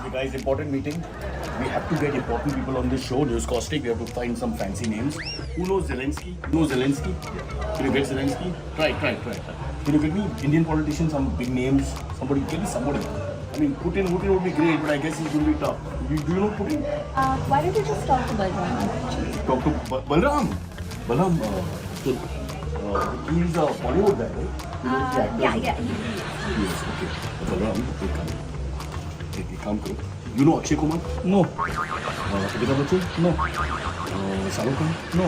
Okay, guys, important meeting. We have to get important people on this show, Newscaustic. We have to find some fancy names. Who knows Zelensky? Who knows Zelensky? Can you get Zelensky? Try. Can you get me Indian politicians, some big names? Somebody, get me somebody. I mean, Putin would be great, but I guess he's going to be tough. Do you know Putin? Why don't you just talk to Balam? Talk to Balam. Balam, he's a Bollywood guy, right? Yeah. Yes, okay. Balam, come. You know Akshay Kumar? No, Amitabh Bachchan? no, Shahrukh Khan? no,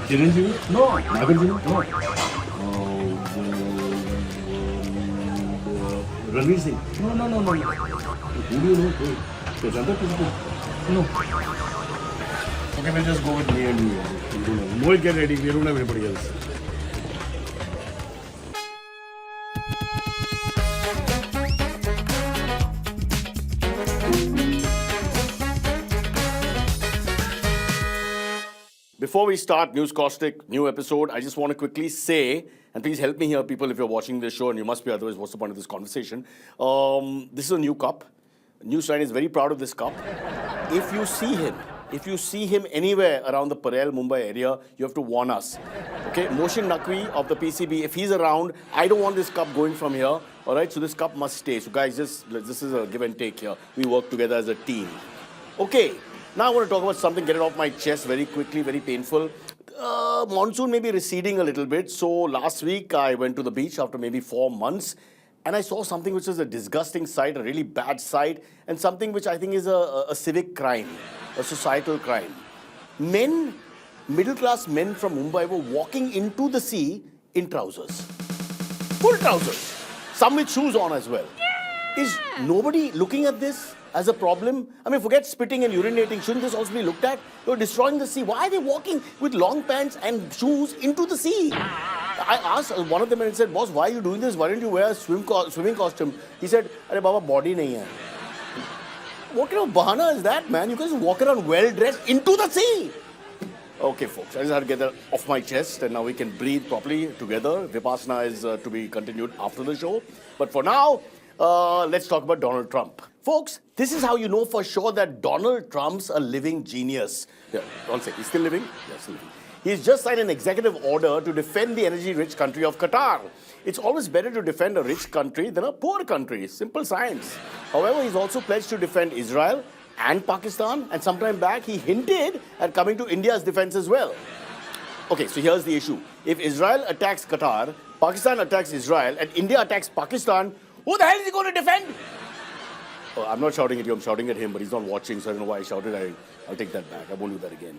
Chiranjeevi? no, Nagarjuna? no, Ranveer Singh? no. Who do you know? There's other people. No. Okay, we'll just go with me and you. We don't have. Mohit, get ready. We don't have anybody else. Before we start Newscaustic, new episode, I just want to quickly say, and please help me here, people, if you're watching this show, and you must be, otherwise, what's the point of this conversation? This is a new cup. News9 is very proud of this cup. If you see him anywhere around the Parel, Mumbai area, you have to warn us. Okay, Moshin Naqvi of the PCB, if he's around, I don't want this cup going from here. All right, so this cup must stay. So guys, this is a give and take here. We work together as a team. Okay. Now I want to talk about something, get it off my chest very quickly, very painful. Monsoon may be receding a little bit. So last week I went to the beach after maybe 4 months and I saw something which is a disgusting sight, a really bad sight, and something which I think is a civic crime, a societal crime. Men, middle-class men from Mumbai were walking into the sea in trousers. Full trousers. Some with shoes on as well. Is nobody looking at this as a problem? I mean, forget spitting and urinating. Shouldn't this also be looked at? You're destroying the sea. Why are they walking with long pants and shoes into the sea? I asked one of them and said, boss, why are you doing this? Why don't you wear a swimming costume? He said, Arey Baba, body nahi hai. What kind of bahana is that, man? You guys walk around well-dressed into the sea. Okay, folks, I just had to get that off my chest and now we can breathe properly together. Vipassana is to be continued after the show. But for now, let's talk about Donald Trump. Folks, this is how you know for sure that Donald Trump's a living genius. Yeah, one second. He's still living? Yes, still living. He's just signed an executive order to defend the energy-rich country of Qatar. It's always better to defend a rich country than a poor country. Simple science. However, he's also pledged to defend Israel and Pakistan, and sometime back he hinted at coming to India's defense as well. Okay, so here's the issue. If Israel attacks Qatar, Pakistan attacks Israel, and India attacks Pakistan, who the hell is he going to defend? Oh, I'm not shouting at you, I'm shouting at him, but he's not watching, so I don't know why I shouted. I'll take that back. I won't do that again.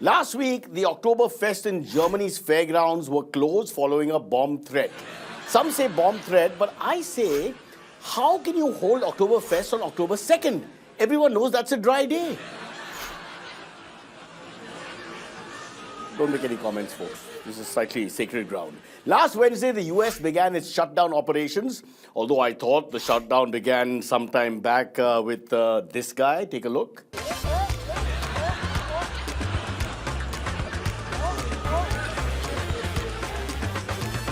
Last week, the Oktoberfest in Germany's fairgrounds were closed following a bomb threat. Some say bomb threat, but I say, how can you hold Oktoberfest on October 2nd? Everyone knows that's a dry day. Don't make any comments, folks. This is slightly sacred ground. Last Wednesday, the US began its shutdown operations, although I thought the shutdown began sometime back with this guy. Take a look.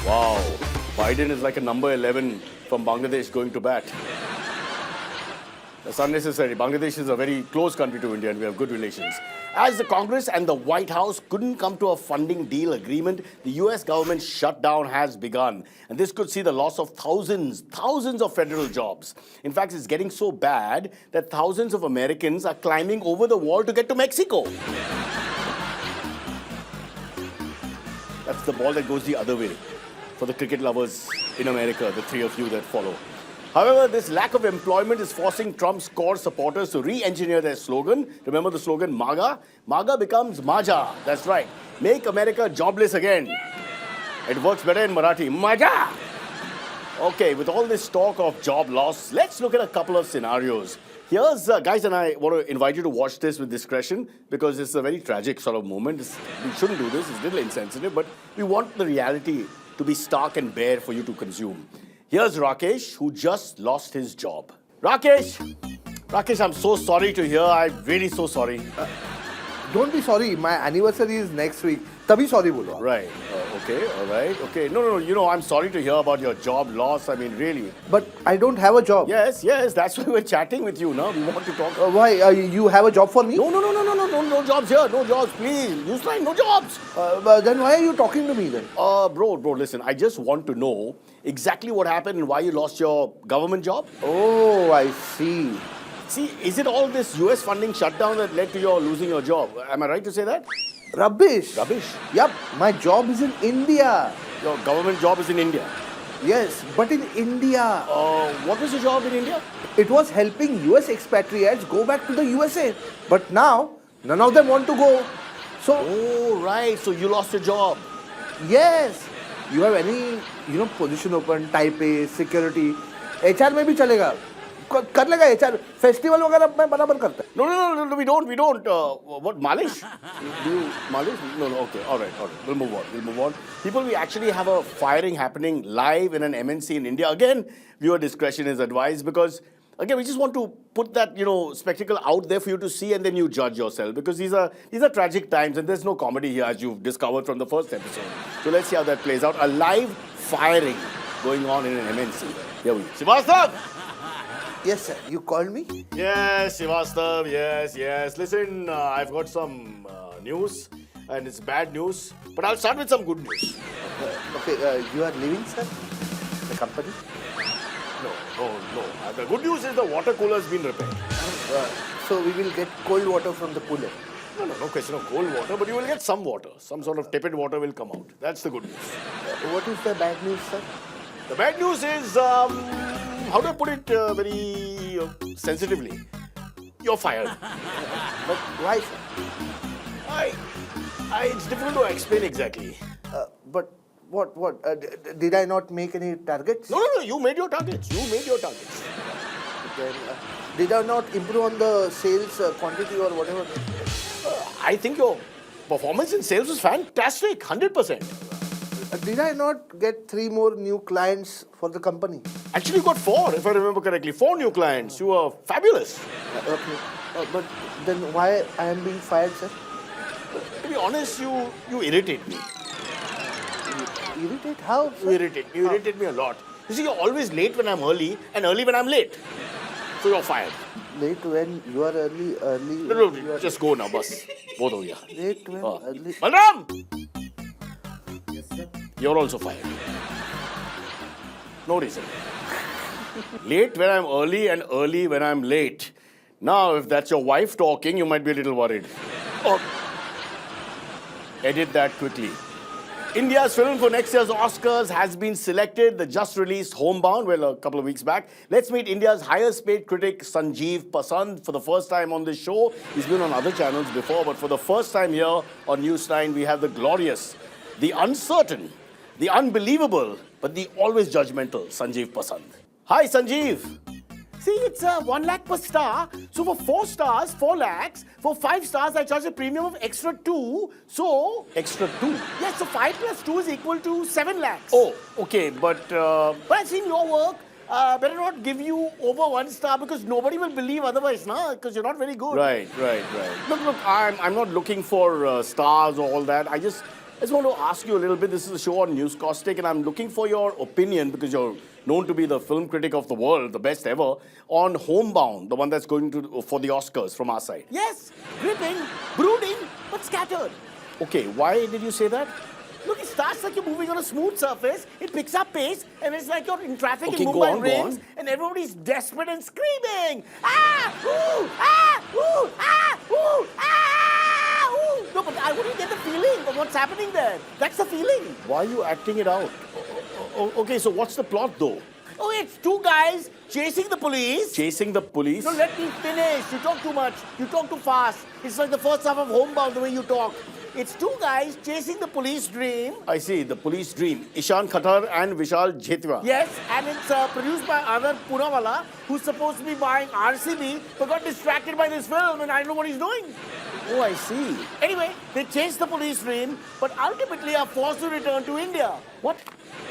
Wow, Biden is like a number 11 from Bangladesh going to bat. That's unnecessary. Bangladesh is a very close country to India and we have good relations. As the Congress and the White House couldn't come to a funding deal agreement, the US government shutdown has begun. And this could see the loss of thousands of federal jobs. In fact, it's getting so bad that thousands of Americans are climbing over the wall to get to Mexico. That's the ball that goes the other way. For the cricket lovers in America, the three of you that follow. However, this lack of employment is forcing Trump's core supporters to re-engineer their slogan. Remember the slogan, MAGA? MAGA becomes MAJA. That's right. Make America jobless again. It works better in Marathi. MAJA! Okay, with all this talk of job loss, let's look at a couple of scenarios. Here's, guys, and I want to invite you to watch this with discretion because it's a very tragic sort of moment. We shouldn't do this. It's a little insensitive, but we want the reality to be stark and bare for you to consume. Here's Rakesh, who just lost his job. Rakesh, I'm so sorry to hear. I'm really so sorry. Don't be sorry. My anniversary is next week. तभी sorry बोलो. Right. Okay. All right. Okay. No. You know, I'm sorry to hear about your job loss. I mean, really. But I don't have a job. Yes. That's why we're chatting with you now. We want to talk. Why? You have a job for me? No. No jobs here. No jobs, please. News9, no jobs. But then why are you talking to me then? Bro, listen. I just want to know exactly what happened and why you lost your government job. Oh, I see. See, is it all this US funding shutdown that led to your losing your job? Am I right to say that? Rubbish. Rubbish? Yup. My job is in India. Your government job is in India. Yes, but in India. What was your job in India? It was helping US expatriates go back to the USA. But now, none of them want to go. So, Oh, right. So you lost your job. yes. You have any, position open, type A, security. HR में भी चलेगा. कर लेगा HR. Festival वगैरह मैं बराबर करता है. No, we don't. What, Malish? Do you Malish? No, okay. All right. We'll move on. People, we actually have a firing happening live in an MNC in India. Again, viewer discretion is advised because, again, we just want to put that, spectacle out there for you to see and then you judge yourself because these are tragic times and there's no comedy here as you've discovered from the first episode. So let's see how that plays out. A live firing going on in an MNC. Here we go. Srivastav! Yes, sir. You called me? Yes, Srivastav, yes. Listen, I've got some news, and it's bad news, but I'll start with some good news. Okay, you are leaving, sir? The company? No. The good news is the water cooler's been repaired. So we will get cold water from the cooler. No question of cold water, but you will get some water. Some sort of tepid water will come out. That's the good news. What is the bad news, sir? The bad news is, how do I put it very sensitively? You're fired. But why, sir? It's difficult to explain exactly. But what? Did I not make any targets? No, you made your targets. Then, did I not improve on the sales quantity or whatever? I think your performance in sales was fantastic, 100%. Did I not get 3 more new clients for the company? Actually, you got 4, if I remember correctly. 4 new clients. You were fabulous. Okay. But then why I am being fired, sir? To be honest, you irritate me. Irritate? How? You irritate me a lot. You see, you're always late when I'm early and early when I'm late. So you're fired. Late when you are early. No, just go now, boss. Both of you. Late when early. Balam! Yes, sir. You're also fired. No reason. Late when I'm early and early when I'm late. Now, if that's your wife talking, you might be a little worried. Oh. Edit that quickly. India's film for next year's Oscars has been selected. The just released Homebound, a couple of weeks back. Let's meet India's highest paid critic, Sanjeev Pasand, for the first time on this show. He's been on other channels before, but for the first time here on News9, we have the glorious, the uncertain, the unbelievable, but the always judgmental Sanjeev Pasand. Hi, Sanjeev. See, it's 1 lakh per star. So for 4 stars, 4 lakhs. For 5 stars, I charge a premium of extra 2. So... Extra 2? Yes, so 5 plus 2 is equal to 7 lakhs. Oh, okay, but I've seen your work. Better not give you over 1 star because nobody will believe otherwise, nah? Because you're not very good. Right. Look, I'm not looking for stars or all that. I just want to ask you a little bit. This is a show on Newscaustic, and I'm looking for your opinion because you're known to be the film critic of the world, the best ever, on Homebound, the one that's going for the Oscars from our side. Yes, gripping, brooding, but scattered. Okay, why did you say that? Look, it starts like you're moving on a smooth surface, it picks up pace, and it's like you're in traffic in Mumbai rings, and everybody's desperate and screaming. Ah! Ooh! Ah! Ooh! Ah! Ooh! Ah! Ooh! No, but I wouldn't get the feeling of what's happening there. That's the feeling. Why are you acting it out? Okay, so what's the plot though? Oh, it's 2 guys chasing the police. Chasing the police? No, let me finish. You talk too much. You talk too fast. It's like the first half of Homebound, the way you talk. It's 2 guys chasing the police dream. I see, the police dream. Ishan Khatar and Vishal Jethwa. Yes, and it's produced by Anand Poonawalla, who's supposed to be buying RCB, but got distracted by this film, and I don't know what he's doing. Oh, I see. Anyway, they chase the police dream, but ultimately are forced to return to India. What?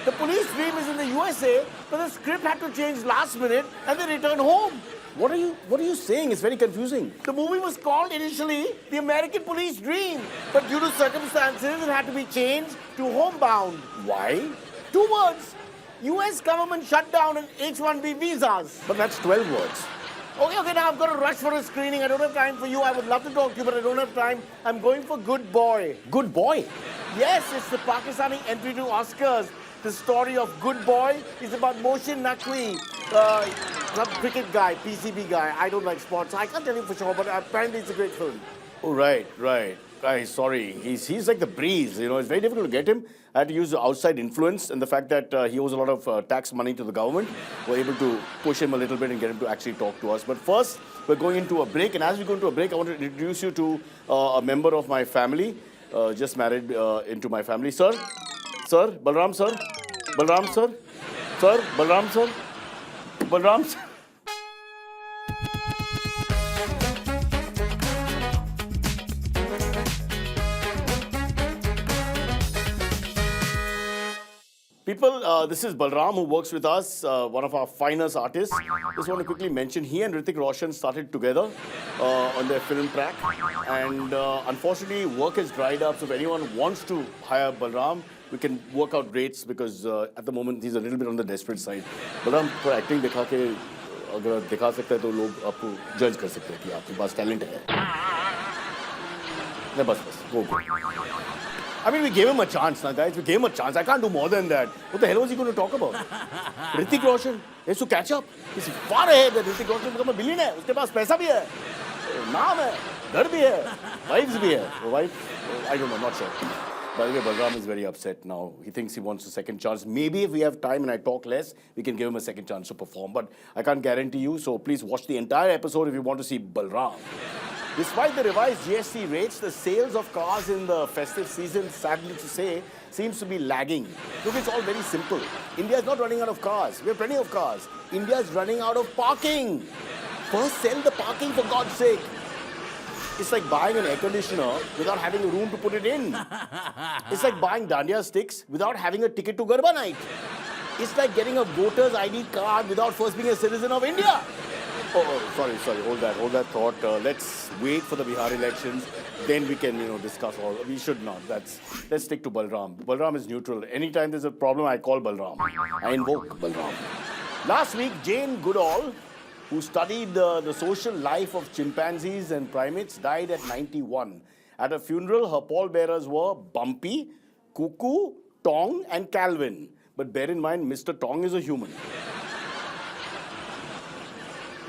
The police dream is in the USA, but the script had to change last minute, and they return home. What are you saying? It's very confusing. The movie was called initially The American Police Dream, but due to circumstances, it had to be changed to Homebound. Why? 2 words. US government shutdown and H-1B visas. But that's 12 words. Okay, now I've got to rush for a screening. I don't have time for you. I would love to talk to you, but I don't have time. I'm going for Good Boy. Good Boy? Yes, it's the Pakistani entry to Oscars. The story of Good Boy is about Mohsin Naqvi, some cricket guy, PCB guy. I don't like sports. I can't tell you for sure, but apparently it's a great film. Oh, right. Sorry. He's like the breeze, you know. It's very difficult to get him. I had to use the outside influence and the fact that he owes a lot of tax money to the government. We're able to push him a little bit and get him to actually talk to us. But first, we're going into a break. And as we go into a break, I want to introduce you to a member of my family, just married into my family. Sir, Balram, sir. Balram, sir. Sir, Balram, sir. Balram, sir. People, this is Balram who works with us, one of our finest artists. Just want to quickly mention, he and Hrithik Roshan started together on their film track. And unfortunately, work has dried up. So if anyone wants to hire Balram, we can work out rates because at the moment, he's a little bit on the desperate side. Balram, for acting, दिखा के अगर दिखा सकता है तो लोग आपको जज कर सकते हैं कि आपके पास टैलेंट है. नहीं बस go. I mean, we gave him a chance, na guys. We gave him a chance. I can't do more than that. What the hell was he going to talk about? Hrithik Roshan has to catch up. He's far ahead. That Hrithik Roshan become a billionaire. उसके पास पैसा भी है, नाम है, घर भी है, wives भी है. Wife, I don't know, not sure. By the way, Balram is very upset now. He thinks he wants a second chance. Maybe if we have time and I talk less, we can give him a second chance to perform. But I can't guarantee you. So please watch the entire episode if you want to see Balram. Despite the revised GST rates, the sales of cars in the festive season, sadly to say, seems to be lagging. Look, it's all very simple. India is not running out of cars. We have plenty of cars. India is running out of parking. First, sell the parking for God's sake. It's like buying an air conditioner without having a room to put it in. It's like buying dandiya sticks without having a ticket to Garba night. It's like getting a voter's ID card without first being a citizen of India. Oh, sorry. Hold that thought. Let's wait for the Bihar elections. Then we can, discuss all. We should not. Let's stick to Balram. Balram is neutral. Anytime there's a problem, I call Balram. I invoke Balram. Last week, Jane Goodall, who studied the social life of chimpanzees and primates, died at 91. At her funeral, her pallbearers were Bumpy, Cuckoo, Tong, and Calvin. But bear in mind, Mr. Tong is a human.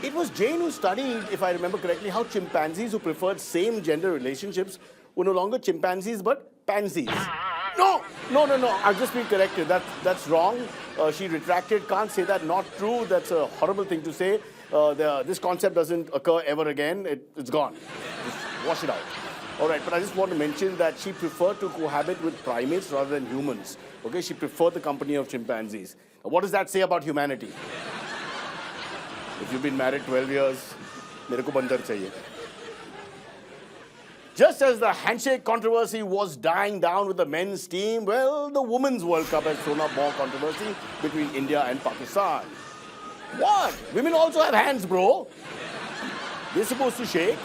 It was Jane who studied, if I remember correctly, how chimpanzees who preferred same-gender relationships were no longer chimpanzees but pansies. No. I've just been corrected. That's wrong. She retracted. Can't say that. Not true. That's a horrible thing to say. This concept doesn't occur ever again. It's gone. Just wash it out. All right, but I just want to mention that she preferred to cohabit with primates rather than humans. Okay, she preferred the company of chimpanzees. Now, what does that say about humanity? If you've been married 12 years, मेरे को बंदर चाहिए. Just as the handshake controversy was dying down with the men's team, well, the Women's World Cup has thrown up more controversy between India and Pakistan. What? Women also have hands, bro. They're supposed to shake.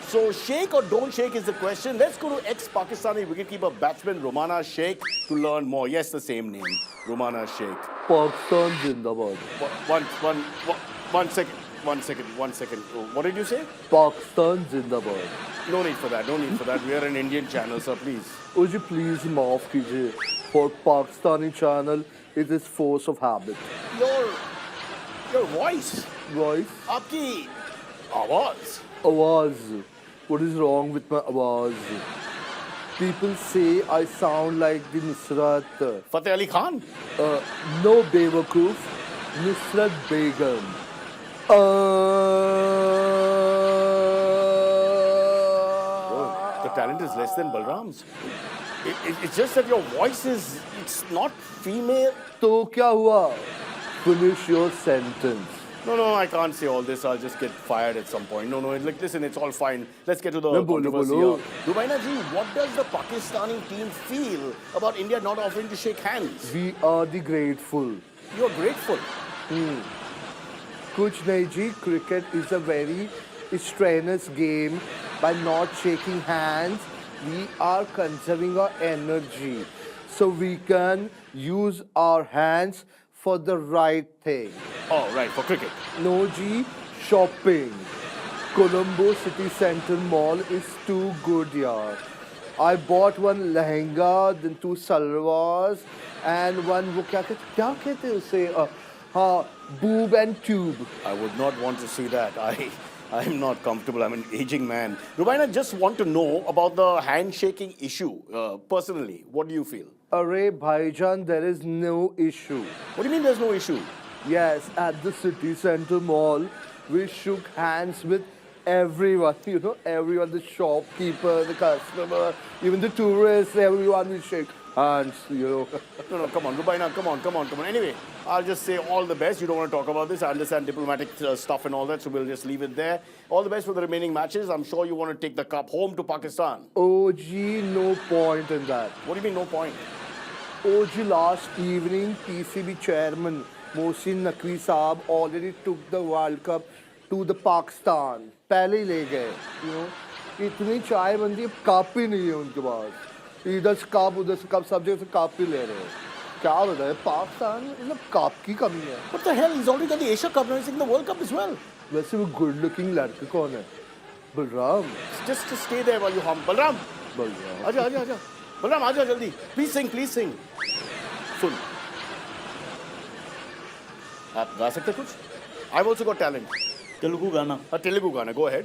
So shake or don't shake is the question. Let's go to ex-Pakistani wicketkeeper batsman Romana Sheikh to learn more. Yes, the same name, Romana Sheikh. Pakistan Zindabad. One second. What did you say? Pakistan Zindabad. No need for that. We are an Indian channel, sir, please. Would you please maaf kijiye? For Pakistani channel, it is force of habit. Your voice. Voice? Aapki आवाज. Awaz. What is wrong with my awaz? People say I sound like the Nusrat. Fateh Ali Khan. No, Bewakoof. Nusrat Begum. The talent is less than Balram's. It's just that your voice it's not female. To kya hua? Finish your sentence. No, I can't say all this. I'll just get fired at some point. No, listen, it's all fine. Let's get to the controversy here. Rubaina ji, what does the Pakistani team feel about India not offering to shake hands? We are the grateful. You're grateful? कुछ नहीं जी, cricket is a very strenuous game. By not shaking hands, we are conserving our energy. So we can use our hands for the right thing. Oh, right, for cricket. No G, shopping. Colombo City Center Mall is too good, yaar. I bought one lehenga, then 2 salwars, and one वो क्या कहते हैं उसे boob and tube. I would not want to see that. I'm not comfortable. I'm an aging man. Rubaina, just want to know about the handshaking issue. Personally, what do you feel? Arey bhaijan, there is no issue. What do you mean there's no issue? Yes, at the city center mall, we shook hands with everyone. You know, everyone, the shopkeeper, the customer, even the tourists, everyone will shake hands, you know. No, come on, Rubaina, come on. Anyway, I'll just say all the best. You don't want to talk about this. I understand diplomatic stuff and all that, so we'll just leave it there. All the best for the remaining matches. I'm sure you want to take the cup home to Pakistan. Oh, gee, no point in that. What do you mean, no point? Oh, gee, last evening, PCB chairman Mohsin Naqvi Saab already took the World Cup to the Pakistan. पहले ही ले गए, you know. इतनी चाय बंदी, अब cup ही नहीं है उनके पास. इधर से कप, सब जगह से कप ही ले रहे हैं. क्या बताए, पाकिस्तान में मतलब कप की कमी है. What the hell? He's already got the Asia Cup now. He's in the World Cup as well. वैसे वो good looking लड़के कौन है? Balram. Just stay there while you hum. Balam. Balram. आजा. Balam, आजा जल्दी. Please sing. सुन. आप गा सकते कुछ? I've also got talent. Telugu गाना Telugu गाना. Go ahead.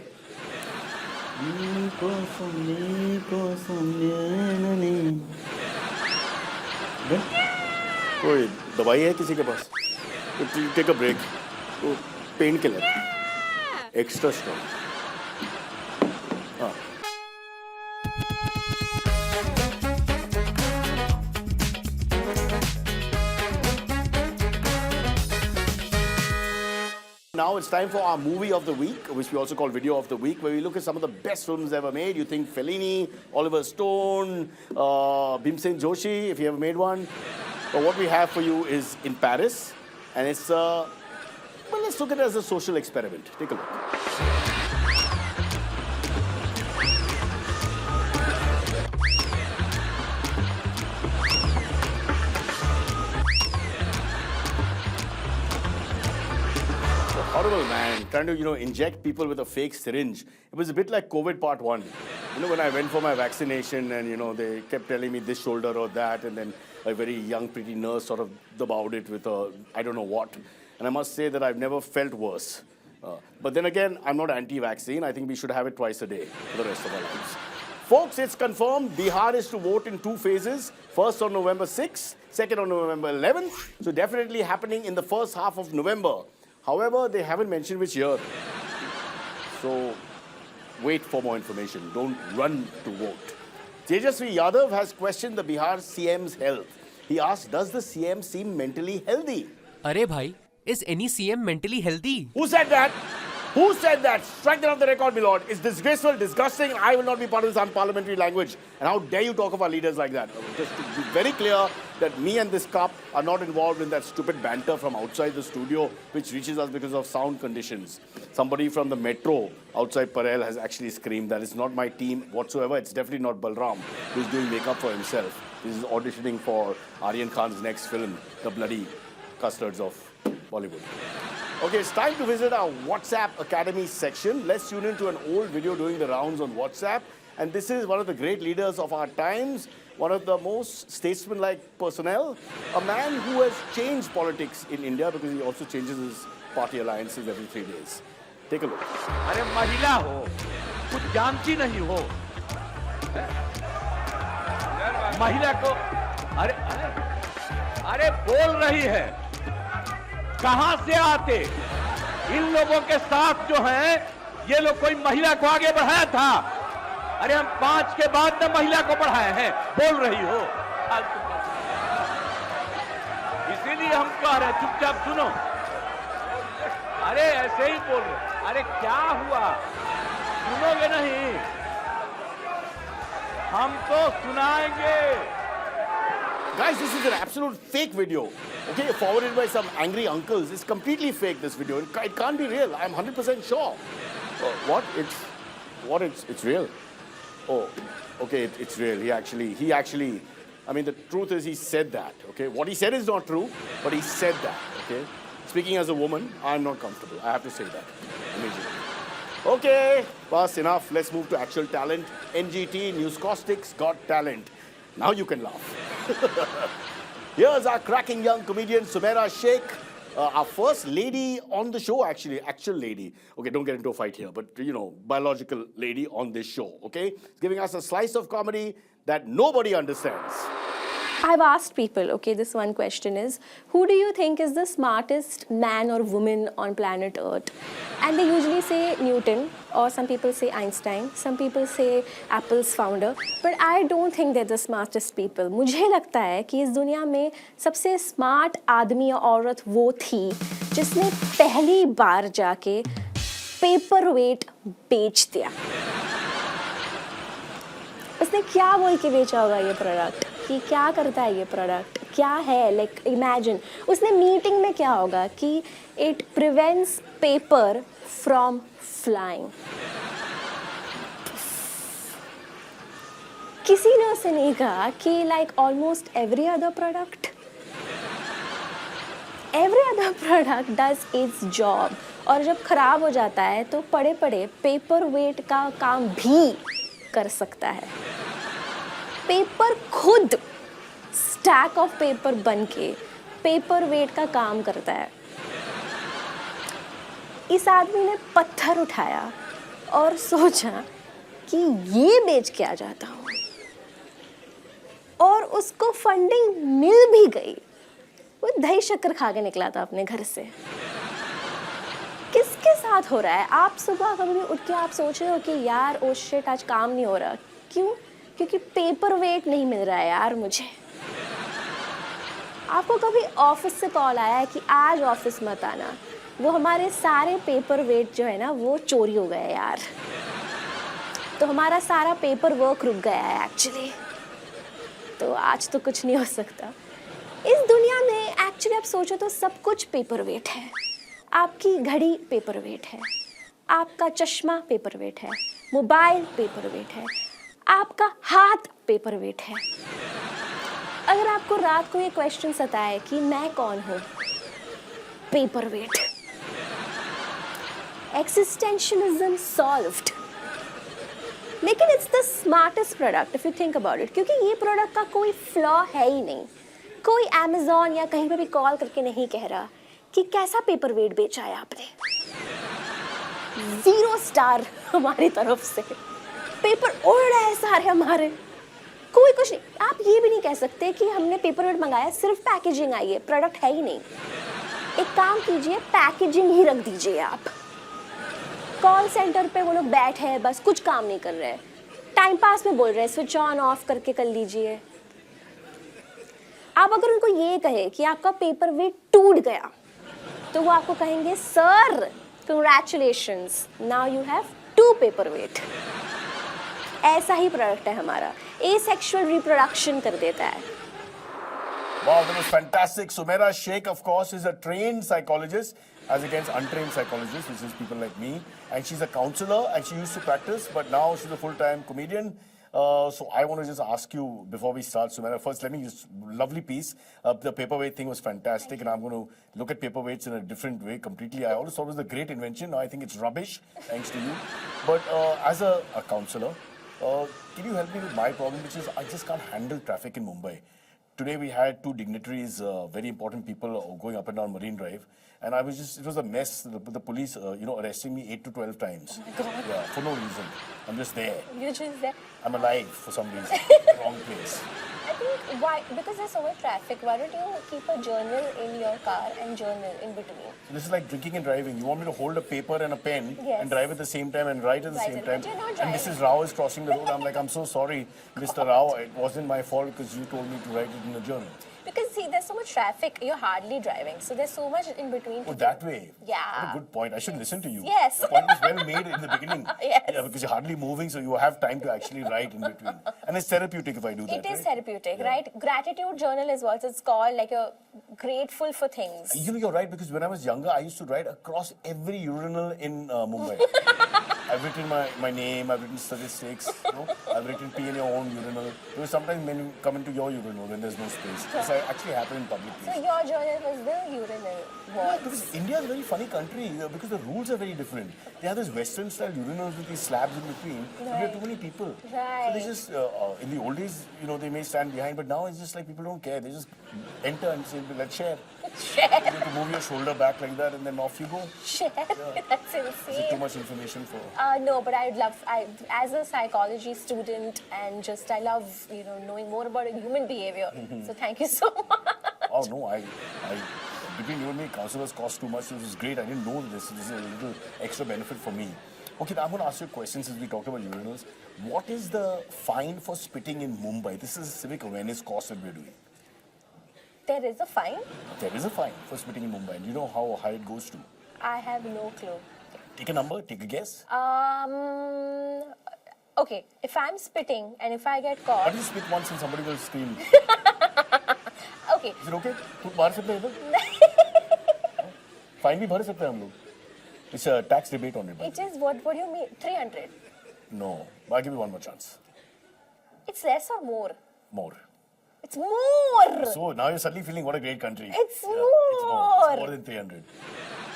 कोई दवाई है किसी के पास? Take a break. Pain killer. Extra strong. हाँ. Now it's time for our movie of the week, which we also call video of the week, where we look at some of the best films ever made. You think Fellini, Oliver Stone, Bhimsen Joshi, if he ever made one. But what we have for you is In Paris, and it's well, let's look at it as a social experiment. Take a look. Horrible, man. Trying to, inject people with a fake syringe. It was a bit like COVID part 1. When I went for my vaccination and, they kept telling me this shoulder or that, and then a very young, pretty nurse sort of about it with a, I don't know what. And I must say that I've never felt worse. But then again, I'm not anti-vaccine. I think we should have it twice a day for the rest of our lives. Folks, it's confirmed. Bihar is to vote in 2 phases. First on November 6th, second on November 11th. So definitely happening in the first half of November. However, they haven't mentioned which year. So, wait for more information. Don't run to vote. Tejasvi Yadav has questioned the Bihar CM's health. He asked, does the CM seem mentally healthy? Arey bhai, is any CM mentally healthy? Who said that? Who said that? Strike that off the record, my lord. It's disgraceful, disgusting. I will not be part of this unparliamentary language. And how dare you talk of our leaders like that? Just to be very clear that me and this cup are not involved in that stupid banter from outside the studio, which reaches us because of sound conditions. Somebody from the metro outside Parel has actually screamed that it's not my team whatsoever. It's definitely not Balram, who's doing makeup for himself. This is auditioning for Aryan Khan's next film, The Bloody Custards of Bollywood. Okay, it's time to visit our WhatsApp Academy section. Let's tune into an old video doing the rounds on WhatsApp. And this is one of the great leaders of our times, one of the most statesman-like personnel, a man who has changed politics in India because he also changes his party alliances every 3 days. Take a look. अरे महिला हो, कुछ जानती नहीं हो, महिला को, अरे बोल रही है, कहां से आते? इन लोगों के साथ जो हैं, ये लोग कोई महिला को आगे बढ़ाया था? अरे हम 5 के बाद न महिला को बढ़ाए हैं, बोल रही हो। इसीलिए हम कह रहे हैं, चुपचाप सुनो। अरे ऐसे ही बोल रहे, अरे क्या हुआ? सुनोगे नहीं? हम तो सुनाएंगे। Guys, this is an absolute fake video. okay, forwarded by some angry uncles. It's completely fake, this video. It can't be real. I'm 100% sure. What? It's real. Oh, okay, it's real. He actually, I mean, the truth is he said that, okay? What he said is not true, but he said that, okay? Speaking as a woman, I'm not comfortable. I have to say that immediately. Okay, bas, enough. Let's move to actual talent. NGT, Newscaustic's Got Talent. Now you can laugh. Here's our cracking young comedian, Sumaira Sheikh. Our first lady on the show, actually, actual lady. Okay, don't get into a fight here, but you know, biological lady on this show, okay? Giving us a slice of comedy that nobody understands. I've asked people, okay, this one question is, who do you think is the smartest man or woman on planet Earth? And they usually say Newton, or some people say Einstein, some people say Apple's founder, but I don't think they're the smartest people. मुझे लगता है कि इस दुनिया में सबसे smart आदमी या औरत वो थी जिसने पहली बार जाके पेपर वेट बेच दिया. उसने क्या बोल के बेचा होगा ये प्रोडक्ट, कि क्या करता है ये प्रोडक्ट, क्या है, लाइक इमेजिन उसने मीटिंग में क्या होगा कि it prevents paper from flying. किसी ने उसे नहीं कहा कि like almost every other product does it's job, और जब खराब हो जाता है तो पड़े पड़े पेपर वेट का काम भी कर सकता है. पेपर खुद स्टैक ऑफ पेपर बन के पेपर वेट का काम करता है. इस आदमी ने पत्थर उठाया और सोचा कि ये बेच के आ जाता हूँ, और उसको फंडिंग मिल भी गई. वो दही शक्कर खा के निकला था अपने घर से. किसके साथ हो रहा है? आप सुबह कभी उठ के आप सोच रहे हो कि यार ओ शिट आज काम नहीं हो रहा. क्यों? क्योंकि पेपर वेट नहीं मिल रहा है यार मुझे. आपको कभी ऑफिस से कॉल आया है कि आज ऑफिस मत आना, वो हमारे सारे पेपर वेट जो है ना वो चोरी हो गए यार, तो हमारा सारा पेपर वर्क रुक गया है एक्चुअली, तो आज तो कुछ नहीं हो सकता. इस दुनिया में एक्चुअली आप सोचो तो सब कुछ पेपर वेट है. आपकी घड़ी पेपर वेट है, आपका चश्मा पेपर वेट है, मोबाइल पेपर वेट है, आपका हाथ पेपर वेट है. अगर आपको रात को ये क्वेश्चन सताए कि मैं कौन हूँ, पेपर वेट. एक्सिस्टेंशियलिज्म सॉल्व्ड. लेकिन it's the smartest product if you think about it, क्योंकि ये प्रोडक्ट का कोई फ्लॉ है ही नहीं. कोई अमेज़ॉन या कहीं पे भी कॉल करके नहीं कह रहा कि कैसा पेपर वेट बेचा है आपने. 0 स्टार हमारी तरफ से. पेपर उड़ रहे हैं सारे हमारे, कोई कुछ नहीं. आप ये भी नहीं कह सकते कि हमने पेपर वेट मंगाया, सिर्फ पैकेजिंग आई है, प्रोडक्ट है ही नहीं. एक काम कीजिए, पैकेजिंग ही रख दीजिए. आप कॉल सेंटर पे वो लोग बैठे हैं, बस कुछ काम नहीं कर रहे हैं, टाइम पास में बोल रहे हैं, स्विच ऑन ऑफ करके कर लीजिए. आप अगर उनको ये कहे कि आपका पेपर वेट टूट गया, तो वो आपको कहेंगे sir congratulations, now you have 2 paperweight. ऐसा ही प्रोडक्ट है हमारा, एसेक्सुअल रिप्रोडक्शन कर देता है. Wow, that was fantastic. Sumaira Sheikh, of course, is a trained psychologist as against untrained psychologists, which is people like me. And she's a counselor, and she used to practice, but now she's a full-time comedian. So I want to just ask you, before we start, Sumaira, first let me use lovely piece. The paperweight thing was fantastic, and I'm going to look at paperweights in a different way completely. I always thought it was a great invention. Now I think it's rubbish, thanks to you. But as a counselor, can you help me with my problem, which is I just can't handle traffic in Mumbai. Today we had 2 dignitaries, very important people going up and down Marine Drive, and I was just, it was a mess. The police, arresting me 8 to 12 times. Oh my God. Yeah, for no reason. I'm just there. You're just there. I'm alive for some reason. Wrong place. I think why, because there's so much traffic, why don't you keep a journal in your car and journal in between? So this is like drinking and driving. You want me to hold a paper and a pen Yes. and drive at the same time and write at the Right, same but time. you're not And driving. Mrs. Rao is crossing the road. I'm like, I'm so sorry, Mr. Rao. It wasn't my fault because you told me to write it in a journal. Because see, there's so much traffic. You're hardly driving, so there's so much in between. Oh, that way. Yeah. What a good point. I should listen to you. Yes. The point was well made in the beginning. Yes. Yeah, because you're hardly moving, so you have time to actually write in between. And it's therapeutic if I do that. It is right? therapeutic, right? Gratitude journal is what it's called. Like you're grateful for things. You know, you're right, because when I was younger, I used to write across every urinal in Mumbai. I've written my name, I've written statistics, you know, I've written P in your own urinal. Because sometimes when you come into your urinal when there's no space, this actually happened in public So places. your journal was the urinal Yeah, wall. because India is a very funny country because the rules are very different. They have this Western style urinals with these slabs in between. But there are too many people. Right. So they just, in the old days, you know, they may stand behind, but now it's just like people don't care. They just enter and say, let's share. You have to move your shoulder back like that and then off you go. Share. That's Is it too insane. much information for... No, but as a psychology student and just I love, you know, knowing more about human behavior. So thank you so much. Oh no, between you and me, counselors cost too much. This is great. I didn't know this. This is a little extra benefit for me. Okay, now I'm going to ask you a question since we talked about urinals. What is the fine for spitting in Mumbai? This is a civic awareness course that we're doing. There is a fine. There is a fine for spitting in Mumbai. Do you know how high it goes to? I have no clue. Take a number, take a guess. Okay, if I'm spitting and if I get caught, What if you spit once and somebody will scream? okay, Is it okay? तू मार सकते हैं इधर? Fine भी भर सकते हैं हम लोग. It's a tax debate on it. it is what do you mean? 300. No, I'll give you one more chance. It's less or more? More. It's more. So now you're suddenly feeling what a great country. It's It's more. more. It's more than 300.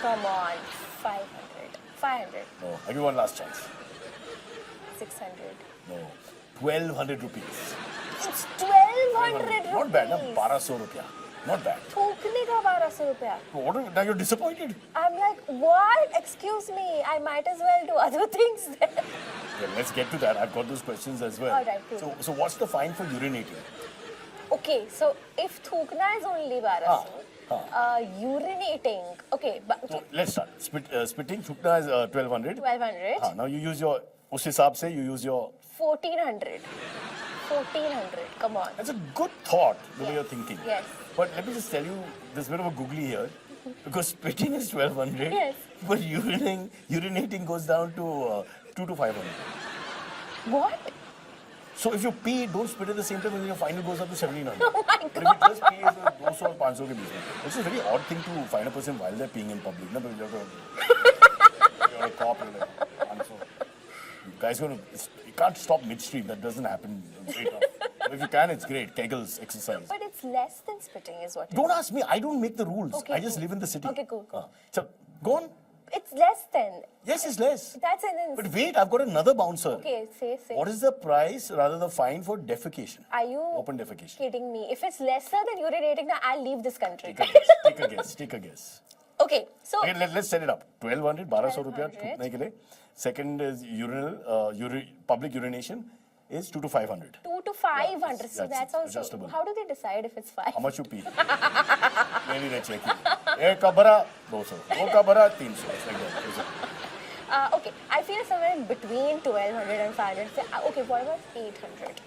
Come on, 500. 500. No, I'll give you one last chance. 600. No, 1,200 rupees. It's 1200 rupees. Not bad, na? 1200 rupiah. Not bad. थूकने का 1200 रुपया. Now you're disappointed. I'm like, what? Excuse me. I might as well do other things then. Well, let's get to that. I've got those questions as well. All right, cool. So what's the fine for urinating? Okay, so if thukna is only 1200, urinating, okay, but So let's start. Spitting, thukna is 1,200. 1200, Now you use your, उस हिसाब से you use your, 1400. 1400, come on. that's a good thought, the way you're thinking. Yes. But let me just tell you, there's a bit of a googly here. Because spitting is 1,200. Yes. But urinating goes down to 2 to 500. What? So if you pee, don't spit at the same time, and your final goes up to 1,700. Oh my But if you just pee, it's 200 or 500 ke beech mein. It's a very odd thing to find a person while they're peeing in public. No, but you're a cop, you're like, 500. You guys you can't stop midstream. That doesn't happen very tough. But if you can, it's great. Kegels, exercise. But it's less than spitting is what Don't ask me. I don't make the rules. Okay, I just cool. live in the city. Okay, cool. So go on. It's less than. Yes, it's less. That's an But wait, I've got another bouncer. Okay, say. What is the price, rather the fine for defecation? Are you Open defecation. kidding me? If it's lesser than urinating, now I'll leave this country. Take a guess. Take a guess. Take a guess. Okay, so Okay, let's set it up. 1,200, 1200 रुपया 1200. थूकने के लिए. Second is public urination is 2 to 500. 2 to 500. Yeah, So that's that's also. adjustable. How do they decide if it's 5? How much you pee? Maybe they check it. एक का भरा 200, दो का भरा 300. It's like that. Is it? Okay, I feel somewhere in between 1200 and 500. Okay, what about 800?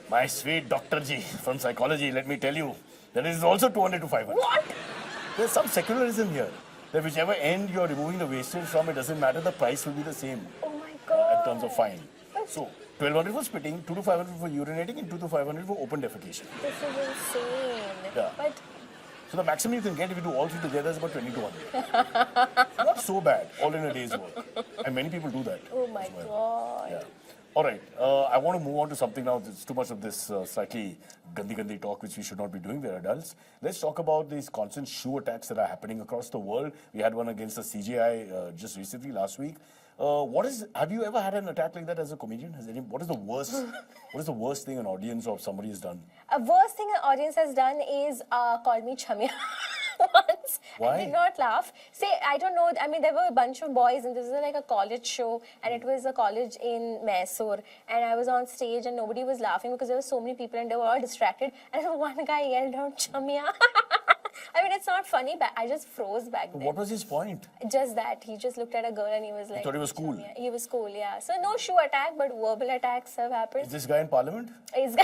My sweet Dr. G from psychology, let me tell you, that is also 200 to 500. What? There's some secularism here. That whichever end you're removing the wastage from, it doesn't matter, the price will be the same Oh my god. in terms of fine. So, 1,200 for spitting, 2 to 500 for urinating, and 2 to 500 for open defecation. This is insane. Yeah. But So the maximum you can get if you do all three together is about 2,200. Not so bad, all in a day's work. And many people do that. oh my as well. god. Yeah. All right. I want to move on to something now. There's too much of this slightly gandhi talk, which we should not be doing. We're adults. Let's talk about these constant shoe attacks that are happening across the world. We had one against the CGI just recently, last week. Have you ever had an attack like that as a comedian? What is the worst thing an audience or somebody has done? A worst thing an audience has done is call me Chamya once. Why? I did not laugh. Say, I don't know. I mean, there were a bunch of boys, and this was like a college show, and it was a college in Mysore, and I was on stage, and nobody was laughing because there were so many people, and they were all distracted. And one guy yelled out, Chamya. I mean, it's not funny, but I just froze back then. What was his point? Just that. He just looked at a girl and he was like... thought he was cool. Yeah, he was cool, yeah. So no shoe attack, but verbal attacks have happened. Is this guy in parliament? He's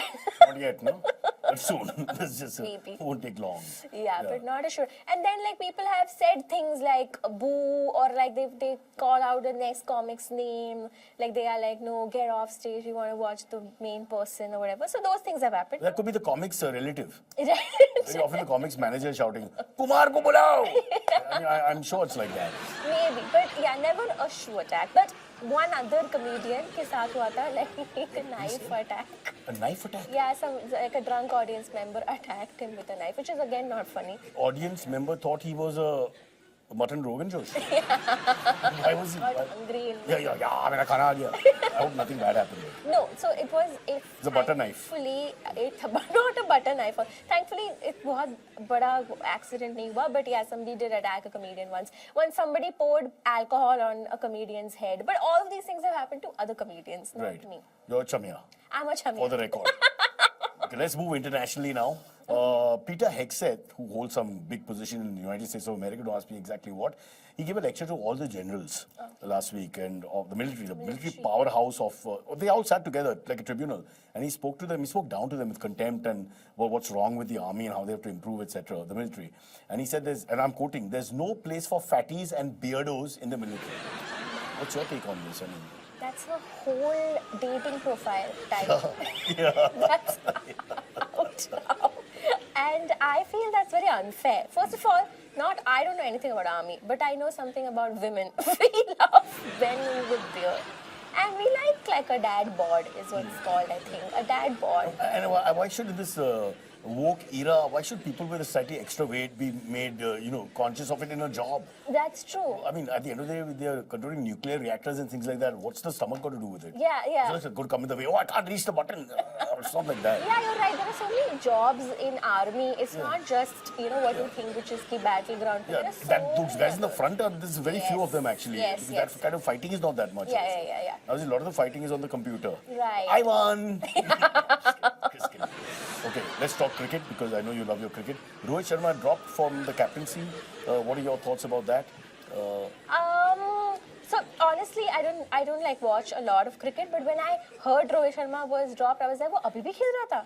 Not yet, no? But soon. This just Maybe. won't take long. Yeah, but not a shoe. And then like people have said things like boo, or like they call out the next comic's name. Like they are like, no, get off stage, we want to watch the main person or whatever. So those things have happened. That could be the comics relative. Right. Very often the comics manager shouting, Kumar ko bulao! I mean, I'm sure it's like that. Maybe, but yeah, never a shoe attack. But one other comedian के साथ हुआ था like a knife attack. A knife attack? Yeah, like a drunk audience member attacked him with a knife, which is again not funny. Audience member thought he was a mutton Rogan Josh. Why was he? Got hungry. Yeah, मेरा खाना आ गया. I hope nothing bad happened. No, so it was a butter knife. Thankfully, not a butter knife. Thankfully, it was a big accident नहीं हुआ, but yeah, somebody did attack a comedian once. When somebody poured alcohol on a comedian's head. But all of these things have happened to other comedians, not me. You're a chamia. I'm a chamia. For the record. Okay, let's move internationally now. Peter Hegseth, who holds some big position in the United States of America, don't ask me exactly what, he gave a lecture to all the generals last week and of the military powerhouse of, they all sat together like a tribunal, and he spoke to them, he spoke down to them with contempt and what's wrong with the army and how they have to improve, etc., the military. And he said, and I'm quoting, there's no place for fatties and beardos in the military. What's your take on this? I mean, that's a whole dating profile type. yeah. That's out now. And I feel that's very unfair. First of all, I don't know anything about army, but I know something about women. We love men with beard. And we like a dad bod is what it's called, I think. A dad bod. And why should in this woke era, why should people with a slightly extra weight be made, conscious of it in a job? That's true. I mean, at the end of the day, they're controlling nuclear reactors and things like that. What's the stomach got to do with it? Yeah. It's good come in the way. Oh, I can't reach the button. It's not like that. Yeah, you're right. There are so many jobs in army. It's not just, what you think, which is the battleground. Yeah, those guys in the front, there's very few of them actually. That kind of fighting is not that much. Yeah. Now, a lot of the fighting is on the computer. Right. I won. Okay, let's talk cricket because I know you love your cricket. Rohit Sharma dropped from the captaincy. What are your thoughts about that? So honestly, I don't like watch a lot of cricket, but when I heard Rohit Sharma was dropped, I was like, "वो अभी भी खेल रहा था."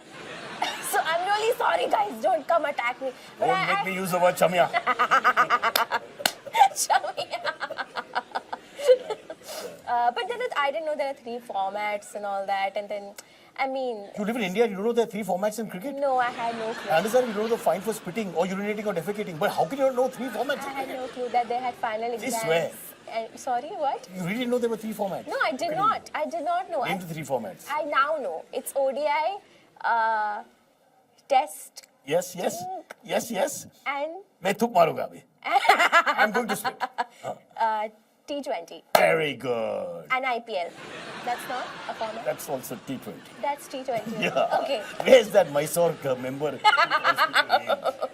So I'm really sorry, guys. Don't come attack me. Don't make me use the word chamia. But then I didn't know there are 3 formats and all that, and then. I mean... You live in India, you don't know there are 3 formats in cricket? No, I had no clue. I understand you don't know the fine for spitting or urinating or defecating, but how can you not know 3 formats? I had no clue that they had final exams. Please swear. Sorry, what? You really didn't know there were 3 formats? No, I did not. I did not know. Name the 3 formats. I now know. It's ODI, Test. Yes. And... मैं थूक मारूंगा अभी. I'm going to spit. T20. Very good. And IPL. That's not a format? That's also T20. That's T20. Yeah. Okay. Where's that Mysore member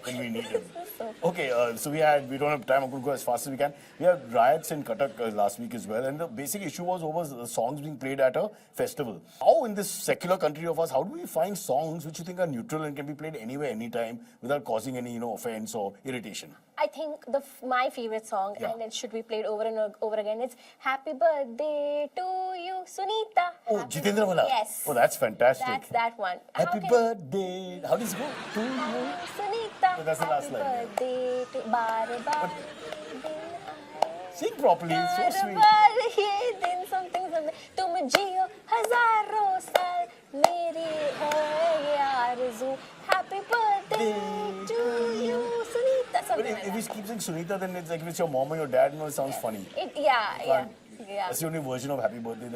when we need him? Okay, so we don't have time. I'm going to go as fast as we can. We had riots in Cuttack last week as well, and the basic issue was over the songs being played at a festival. How in this secular country of ours, how do we find songs which you think are neutral and can be played anywhere, anytime, without causing any, offense or irritation? I think my favorite song, and it should be played over and over again, it's Happy Birthday to You, Sunita. Oh, Jitendra Wala? Yes. Oh, that's fantastic. That's that one. Happy birthday. How does it go? To you. Sunita. Oh, that's the last line. Happy birthday to Bar. Sing properly, so sweet. ये दिन something तुम जियो हजारों साल मेरी है ये आरज़ू Happy birthday to you Sunita. But if you keep saying Sunita, then it's like if it's your mom or your dad, it sounds funny. Yeah. That's the only version of Happy Birthday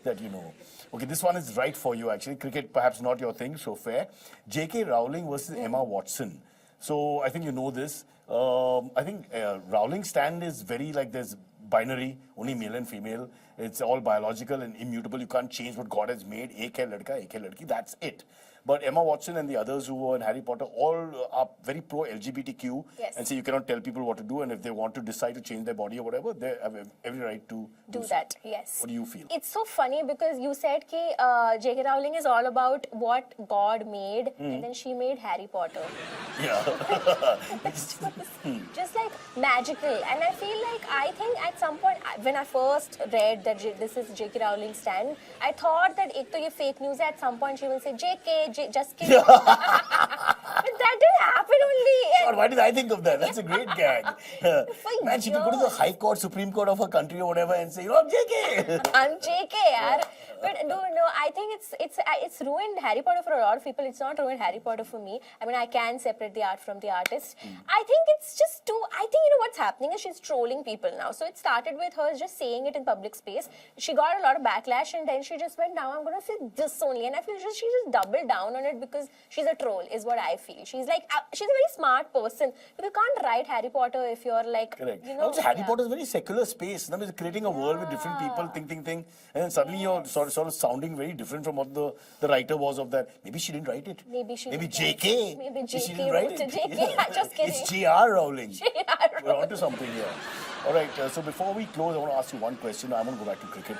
that you know. Okay, this one is right for you actually. Cricket, perhaps not your thing, so fair. J.K. Rowling versus Emma Watson. So I think you know this. I think Rowling's stand is very like there's binary, only male and female. It's all biological and immutable. You can't change what God has made. Ek hai ladka, ek hai ladki. That's it. But Emma Watson and the others who were in Harry Potter all are very pro LGBTQ Yes. and say you cannot tell people what to do, and if they want to decide to change their body or whatever, they have every right to Do so. that, yes. What do you feel? It's so funny because you said ki J.K. Rowling is all about what God made, and then she made Harry Potter. Yeah. Just like magical. And I feel like, I think at some point, when I first read that this is J.K. Rowling's stand, I thought that ek to ye fake news hai, at some point she will say, just kidding. But that didn't happen only. God, why did I think of that? That's a great gag. Man, she could go to the years. High Court, Supreme Court of her country or whatever and say, I'm JK. I'm JK, yaar. But no, I think it's ruined Harry Potter for a lot of people. It's not ruined Harry Potter for me. I mean, I can separate the art from the artist. I think it's just I think, what's happening is she's trolling people now. So it started with her just saying it in public space. She got a lot of backlash, and then she just went, now I'm going to say this only. And I feel she just doubled down on it because she's a troll, is what I feel. She's like, she's a very smart person. But you can't write Harry Potter if you're like, Correct. you Harry Potter is a very secular space. Now, it's creating a world with different people, think. And then suddenly you're sort of sounding very different from what the writer was of that. Maybe she didn't write it. Maybe she Maybe didn't JK. write it. Maybe She JK didn't write wrote it. it. JK, just kidding. It's J.R. Rowling. J.R. We're onto something here. All right, so before we close, I want to ask you one question. I want to go back to cricket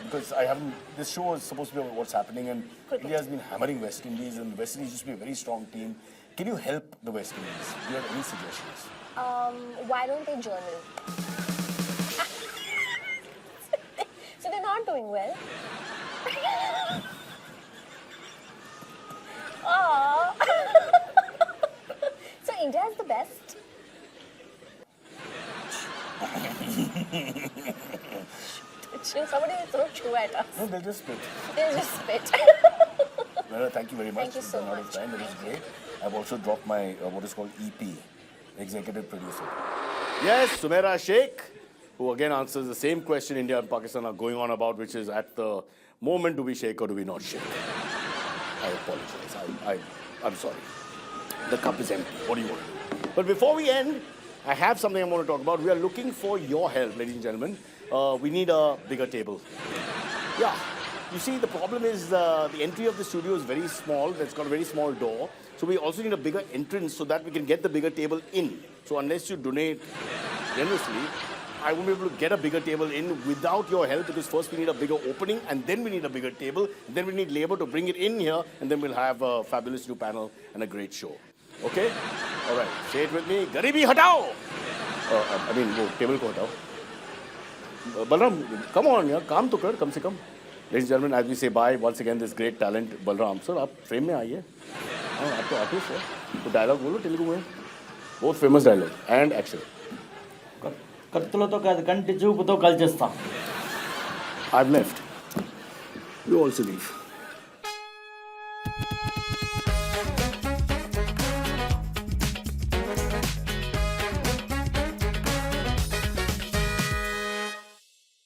because this show is supposed to be about what's happening, and Cricket. India has been hammering West Indies, and West Indies used to be a very strong team. Can you help the West Indies? Do you have any suggestions? Why don't they journal? So they're not doing well. Aww. So India is the best. Somebody will throw chew at us. No, they'll just spit. They'll just spit. Well, thank you very much. Thank you so We've run out of much. time. That was great. I've also dropped my what is called EP, executive producer. Yes, Sumaira Sheikh, who again answers the same question India and Pakistan are going on about, which is at the moment, do we shake or do we not shake? I apologize. I'm sorry. The cup is empty. What do you want to do? But before we end, I have something I want to talk about. We are looking for your help, ladies and gentlemen. We need a bigger table. Yeah. You see, the problem is the entry of the studio is very small. It's got a very small door. So we also need a bigger entrance so that we can get the bigger table in. So unless you donate generously, I won't be able to get a bigger table in without your help, because first we need a bigger opening, and then we need a bigger table, and then we need labor to bring it in here, and then we'll have a fabulous new panel and a great show. Okay? All right. Say it with me. Garibi hatao! Wo table ko hatao. Balam, come on, yaar. Kaam to kar, kam se kam. Ladies and gentlemen, as we say bye, once again, this great talent, Balram. Sir, आप frame में आइए. आप तो artist हो. तो dialogue बोलो तेलुगु में. Both famous dialogue and action. కత్తులతో కాదు కంటి చూపుతో కలిచేస్తాం. I've left. You also leave.